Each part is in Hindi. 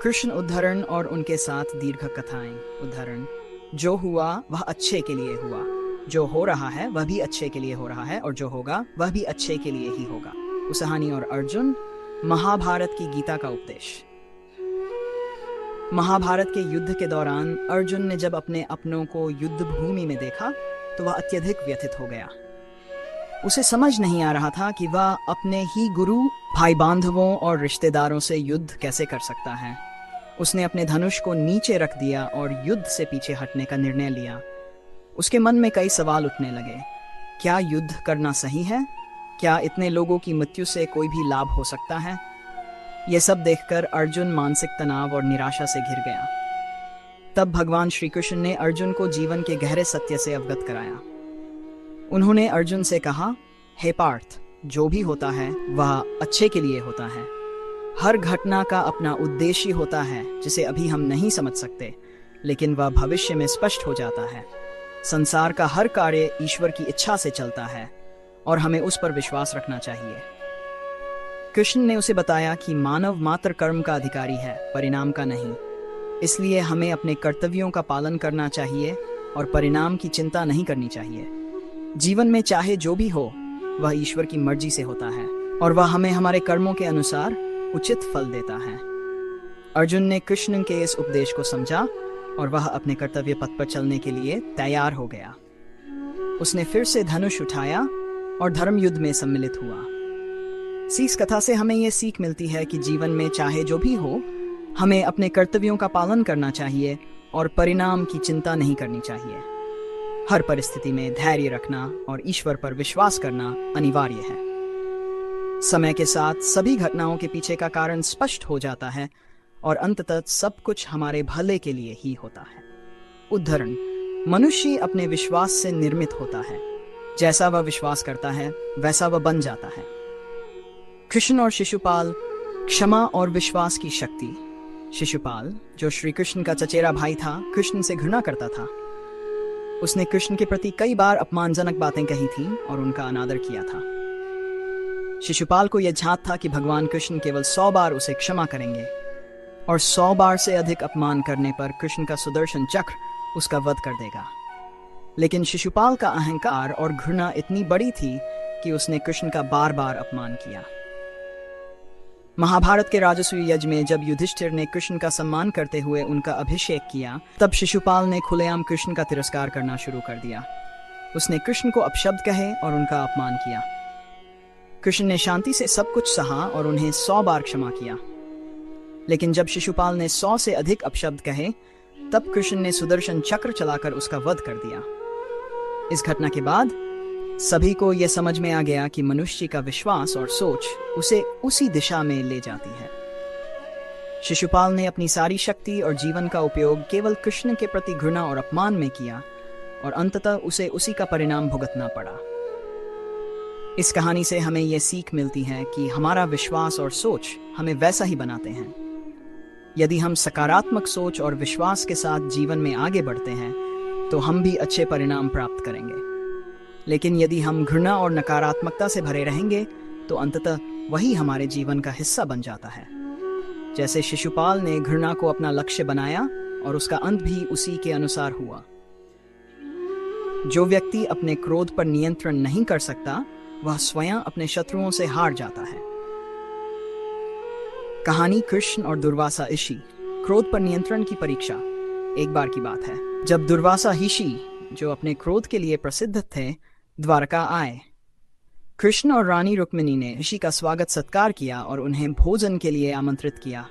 कृष्ण उद्धरण और उनके साथ दीर्घ कथाएं। उद्धरण: जो हुआ वह अच्छे के लिए हुआ, जो हो रहा है वह भी अच्छे के लिए हो रहा है, और जो होगा वह भी अच्छे के लिए ही होगा। उसहानी और अर्जुन। महाभारत की गीता का उपदेश। महाभारत के युद्ध के दौरान अर्जुन ने जब अपने अपनों को युद्ध भूमि में देखा तो वह अत्यधिक व्यथित हो गया। उसे समझ नहीं आ रहा था कि वह अपने ही गुरु, भाई बांधवों और रिश्तेदारों से युद्ध कैसे कर सकता है। उसने अपने धनुष को नीचे रख दिया और युद्ध से पीछे हटने का निर्णय लिया। उसके मन में कई सवाल उठने लगे। क्या युद्ध करना सही है? क्या इतने लोगों की मृत्यु से कोई भी लाभ हो सकता है? यह सब देखकर अर्जुन मानसिक तनाव और निराशा से घिर गया। तब भगवान श्री कृष्ण ने अर्जुन को जीवन के गहरे सत्य से अवगत कराया। उन्होंने अर्जुन से कहा, हे पार्थ, जो भी होता है वह अच्छे के लिए होता है। हर घटना का अपना उद्देश्य होता है जिसे अभी हम नहीं समझ सकते, लेकिन वह भविष्य में स्पष्ट हो जाता है। संसार का हर कार्य ईश्वर की इच्छा से चलता है और हमें उस पर विश्वास रखना चाहिए। कृष्ण ने उसे बताया कि मानव मात्र कर्म का अधिकारी है, परिणाम का नहीं। इसलिए हमें अपने कर्तव्यों का पालन करना चाहिए और परिणाम की चिंता नहीं करनी चाहिए। जीवन में चाहे जो भी हो वह ईश्वर की मर्जी से होता है और वह हमें हमारे कर्मों के अनुसार उचित फल देता है। अर्जुन ने कृष्ण के इस उपदेश को समझा और वह अपने कर्तव्य पथ पर चलने के लिए तैयार हो गया। उसने फिर से धनुष उठाया और धर्म युद्ध में सम्मिलित हुआ। इस कथा से हमें यह सीख मिलती है कि जीवन में चाहे जो भी हो, हमें अपने कर्तव्यों का पालन करना चाहिए और परिणाम की चिंता नहीं करनी चाहिए। हर परिस्थिति में धैर्य रखना और ईश्वर पर विश्वास करना अनिवार्य है। समय के साथ सभी घटनाओं के पीछे का कारण स्पष्ट हो जाता है और अंततः सब कुछ हमारे भले के लिए ही होता है। उद्धरण: मनुष्य अपने विश्वास से निर्मित होता है। जैसा वह विश्वास करता है वैसा वह बन जाता है। कृष्ण और शिशुपाल। क्षमा और विश्वास की शक्ति। शिशुपाल, जो श्री कृष्ण का चचेरा भाई था, कृष्ण से घृणा करता था। उसने कृष्ण के प्रति कई बार अपमानजनक बातें कही थीं और उनका अनादर किया था। शिशुपाल को यह झांत था कि भगवान कृष्ण केवल 100 बार उसे क्षमा करेंगे और 100 बार से अधिक अपमान करने पर कृष्ण का सुदर्शन चक्र उसका वध कर देगा। लेकिन शिशुपाल का अहंकार और घृणा इतनी बड़ी थी कि उसने कृष्ण का बार बार अपमान किया। महाभारत के राजसूय यज्ञ में जब युधिष्ठिर ने कृष्ण का सम्मान करते हुए उनका अभिषेक किया, तब शिशुपाल ने खुलेआम कृष्ण का तिरस्कार करना शुरू कर दिया। उसने कृष्ण को अपशब्द कहे और उनका अपमान किया। कृष्ण ने शांति से सब कुछ सहा और उन्हें 100 बार क्षमा किया। लेकिन जब शिशुपाल ने 100 से अधिक अपशब्द कहे, तब कृष्ण ने सुदर्शन चक्र चलाकर उसका वध कर दिया। इस घटना के बाद सभी को यह समझ में आ गया कि मनुष्य का विश्वास और सोच उसे उसी दिशा में ले जाती है। शिशुपाल ने अपनी सारी शक्ति और जीवन का उपयोग केवल कृष्ण के प्रति घृणा और अपमान में किया और अंततः उसे उसी का परिणाम भुगतना पड़ा। इस कहानी से हमें यह सीख मिलती है कि हमारा विश्वास और सोच हमें वैसा ही बनाते हैं। यदि हम सकारात्मक सोच और विश्वास के साथ जीवन में आगे बढ़ते हैं तो हम भी अच्छे परिणाम प्राप्त करेंगे। लेकिन यदि हम घृणा और नकारात्मकता से भरे रहेंगे तो अंततः वही हमारे जीवन का हिस्सा बन जाता है। जैसे शिशुपाल ने घृणा को अपना लक्ष्य बनाया और उसका अंत भी उसी के अनुसार हुआ। जो व्यक्ति अपने क्रोध पर नियंत्रण नहीं कर सकता, वह स्वयं अपने शत्रुओं से हार जाता है। कहानी कृष्ण और दुर्वासा ऋषि। क्रोध पर नियंत्रण की परीक्षा। एक बार की बात है, जब दुर्वासा ऋषि, जो अपने क्रोध के लिए प्रसिद्ध थे, द्वारका आए। कृष्ण और रानी रुक्मिणी ने ऋषि का स्वागत सत्कार किया और उन्हें भोजन के लिए आमंत्रित किया।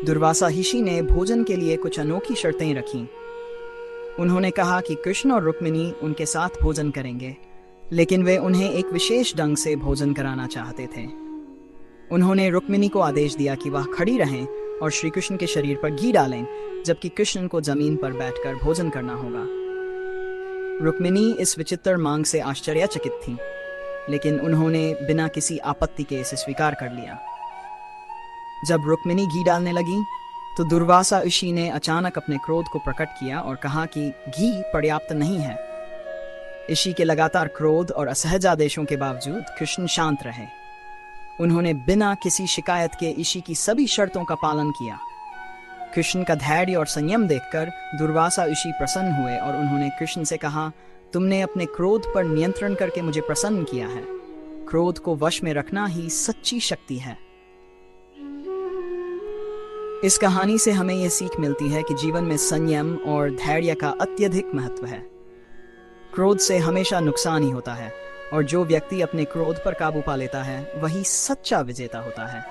दुर्वासा ऋषि ने भोजन के लिए कुछ अनोखी शर्तें रखीं। उन्होंने कहा कि कृष्ण और रुक्मिणी उनके साथ भोजन करेंगे, लेकिन वे उन्हें एक विशेष ढंग से भोजन कराना चाहते थे। उन्होंने रुक्मिणी को आदेश दिया कि वह खड़ी रहें और श्री कृष्ण के शरीर पर घी डालें, जबकि कृष्ण को जमीन पर बैठकर भोजन करना होगा। रुक्मिणी इस विचित्र मांग से आश्चर्यचकित थीं, लेकिन उन्होंने बिना किसी आपत्ति के इसे स्वीकार कर लिया। जब रुक्मिणी घी डालने लगी तो दुर्वासा ऋषि ने अचानक अपने क्रोध को प्रकट किया और कहा कि घी पर्याप्त नहीं है। ऋषि के लगातार क्रोध और असहज आदेशों के बावजूद कृष्ण शांत रहे। उन्होंने बिना किसी शिकायत के ऋषि की सभी शर्तों का पालन किया। कृष्ण का धैर्य और संयम देखकर दुर्वासा ऋषि प्रसन्न हुए और उन्होंने कृष्ण से कहा, तुमने अपने क्रोध पर नियंत्रण करके मुझे प्रसन्न किया है। क्रोध को वश में रखना ही सच्ची शक्ति है। इस कहानी से हमें यह सीख मिलती है कि जीवन में संयम और धैर्य का अत्यधिक महत्व है। क्रोध से हमेशा नुकसान ही होता है और जो व्यक्ति अपने क्रोध पर काबू पा लेता है वही सच्चा विजेता होता है।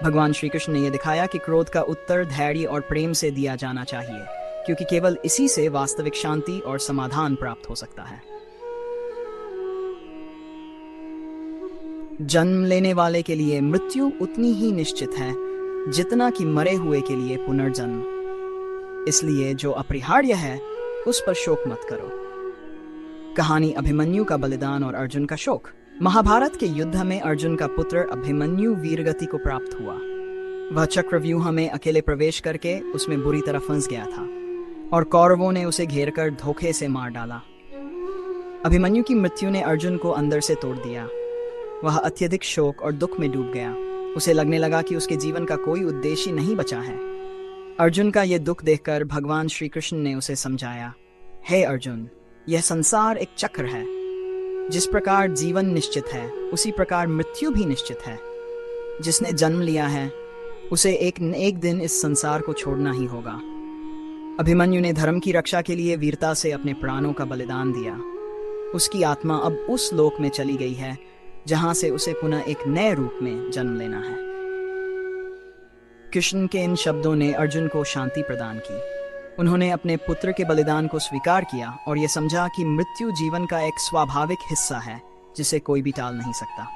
भगवान श्री कृष्ण ने यह दिखाया कि क्रोध का उत्तर धैर्य और प्रेम से दिया जाना चाहिए, क्योंकि केवल इसी से वास्तविक शांति और समाधान प्राप्त हो सकता है। जन्म लेने वाले के लिए मृत्यु उतनी ही निश्चित है जितना कि मरे हुए के लिए पुनर्जन्म। इसलिए जो अपरिहार्य है उस पर शोक मत करो। कहानी अभिमन्यु का बलिदान और अर्जुन का शोक। महाभारत के युद्ध में अर्जुन का पुत्र अभिमन्यु वीरगति को प्राप्त हुआ। वह चक्रव्यूह में अकेले प्रवेश करके उसमें बुरी तरह फंस गया था और कौरवों ने उसे घेरकर धोखे से मार डाला। अभिमन्यु की मृत्यु ने अर्जुन को अंदर से तोड़ दिया। वह अत्यधिक शोक और दुख में डूब गया। उसे लगने लगा कि उसके जीवन का कोई उद्देश्य नहीं बचा है। अर्जुन का यह दुख देखकर भगवान श्री कृष्ण ने उसे समझाया, हे अर्जुन, यह संसार एक चक्र है। जिस प्रकार जीवन निश्चित है उसी प्रकार मृत्यु भी निश्चित है। जिसने जन्म लिया है उसे एक न एक दिन इस संसार को छोड़ना ही होगा। अभिमन्यु ने धर्म की रक्षा के लिए वीरता से अपने प्राणों का बलिदान दिया। उसकी आत्मा अब उस लोक में चली गई है जहां से उसे पुनः एक नए रूप में जन्म लेना है। कृष्ण के इन शब्दों ने अर्जुन को शांति प्रदान की। उन्होंने अपने पुत्र के बलिदान को स्वीकार किया और यह समझा कि मृत्यु जीवन का एक स्वाभाविक हिस्सा है जिसे कोई भी टाल नहीं सकता।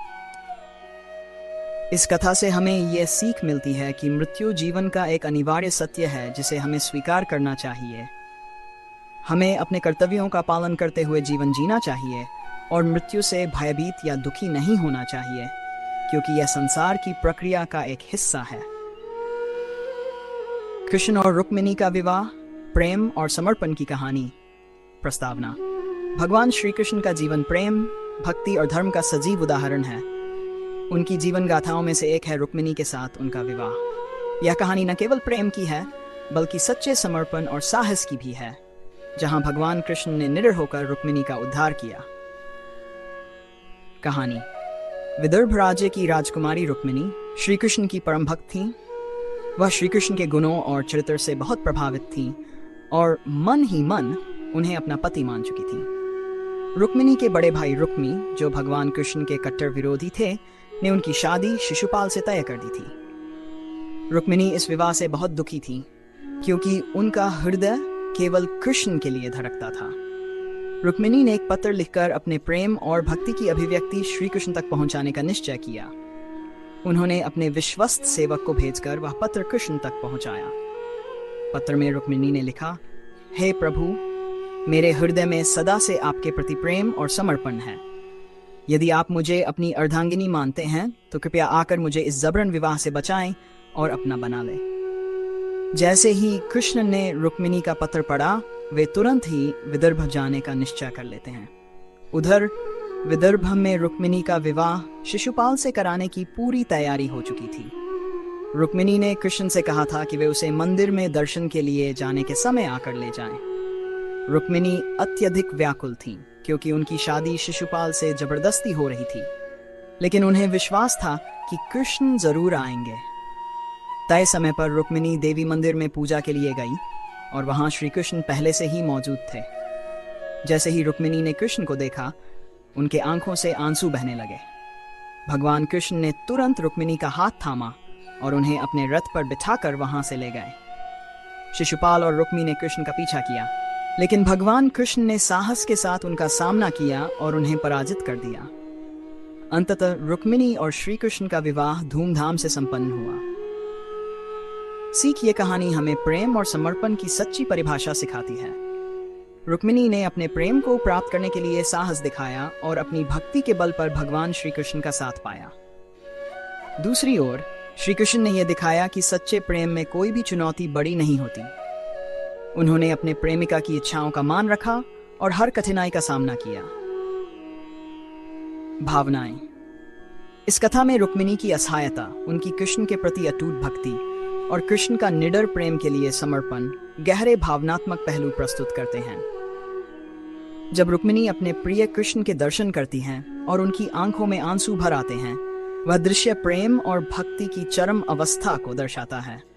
इस कथा से हमें यह सीख मिलती है कि मृत्यु जीवन का एक अनिवार्य सत्य है जिसे हमें स्वीकार करना चाहिए। हमें अपने कर्तव्यों का पालन करते हुए जीवन जीना चाहिए और मृत्यु से भयभीत या दुखी नहीं होना चाहिए, क्योंकि यह संसार की प्रक्रिया का एक हिस्सा है। कृष्ण और रुक्मिणी का विवाह, प्रेम और समर्पण की कहानी। प्रस्तावना। भगवान श्री कृष्ण का जीवन प्रेम, भक्ति और धर्म का सजीव उदाहरण है। उनकी जीवन गाथाओं में से एक है रुक्मिणी के साथ उनका विवाह। यह कहानी न केवल प्रेम की है बल्कि सच्चे समर्पण और साहस की भी है, जहां भगवान कृष्ण ने निडर होकर रुक्मिणी का उद्धार किया। कहानी। विदर्भ राज्य की राजकुमारी रुक्मिणी श्री कृष्ण की परम भक्त थीं। वह श्री कृष्ण के गुणों और चरित्र से बहुत प्रभावित थीं और मन ही मन उन्हें अपना पति मान चुकी थीं। रुक्मिणी के बड़े भाई रुक्मी, जो भगवान कृष्ण के कट्टर विरोधी थे, ने उनकी शादी शिशुपाल से तय कर दी थी। रुक्मिणी इस विवाह से बहुत दुखी थी, क्योंकि उनका हृदय केवल कृष्ण के लिए धड़कता था। रुक्मिणी ने एक पत्र लिखकर अपने प्रेम और भक्ति की अभिव्यक्ति श्री कृष्ण तक पहुंचाने का निश्चय किया। उन्होंने अपने विश्वस्त सेवक को भेजकर वह पत्र कृष्ण तक पहुंचाया। पत्र में रुक्मिणी ने लिखा, हे प्रभु, मेरे हृदय में सदा से आपके प्रति प्रेम और समर्पण है। यदि आप मुझे अपनी अर्धांगिनी मानते हैं तो कृपया आकर मुझे इस जबरन विवाह से बचाएं और अपना बना लें। जैसे ही कृष्ण ने रुक्मिणी का पत्र पढ़ा, वे तुरंत ही विदर्भ जाने का निश्चय कर लेते हैं। उधर विदर्भ में रुक्मिणी का विवाह शिशुपाल से कराने की पूरी तैयारी हो चुकी थी। रुक्मिणी ने कृष्ण से कहा था कि वे उसे मंदिर में दर्शन के लिए जाने के समय आकर ले जाएं। रुक्मिणी अत्यधिक व्याकुल थीं, क्योंकि उनकी शादी शिशुपाल से जबरदस्ती हो रही थी, लेकिन उन्हें विश्वास था कि कृष्ण जरूर आएंगे। तय समय पर रुक्मिणी देवी मंदिर में पूजा के लिए गई और वहां श्री कृष्ण पहले से ही मौजूद थे। जैसे ही रुक्मिणी ने कृष्ण को देखा, उनके आंखों से आंसू बहने लगे। भगवान कृष्ण ने तुरंत रुक्मिणी का हाथ थामा और उन्हें अपने रथ पर बिठाकर वहां से ले गए। शिशुपाल और रुक्मी ने कृष्ण का पीछा किया, लेकिन भगवान कृष्ण ने साहस के साथ उनका सामना किया और उन्हें पराजित कर दिया। अंततः रुक्मिणी और श्री कृष्ण का विवाह धूमधाम से संपन्न हुआ। सीख, ये कहानी हमें प्रेम और समर्पण की सच्ची परिभाषा सिखाती है। रुक्मिणी ने अपने प्रेम को प्राप्त करने के लिए साहस दिखाया और अपनी भक्ति के बल पर भगवान श्री कृष्ण का साथ पाया। दूसरी ओर श्री कृष्ण ने यह दिखाया कि सच्चे प्रेम में कोई भी चुनौती बड़ी नहीं होती। उन्होंने अपने प्रेमिका की इच्छाओं का मान रखा और हर कठिनाई का सामना किया। भावनाएं। इस कथा में रुक्मिणी की असहायता, उनकी कृष्ण के प्रति अटूट भक्ति और कृष्ण का निडर प्रेम के लिए समर्पण गहरे भावनात्मक पहलू प्रस्तुत करते हैं। जब रुक्मिणी अपने प्रिय कृष्ण के दर्शन करती हैं और उनकी आंखों में आंसू भर आते हैं, वह दृश्य प्रेम और भक्ति की चरम अवस्था को दर्शाता है।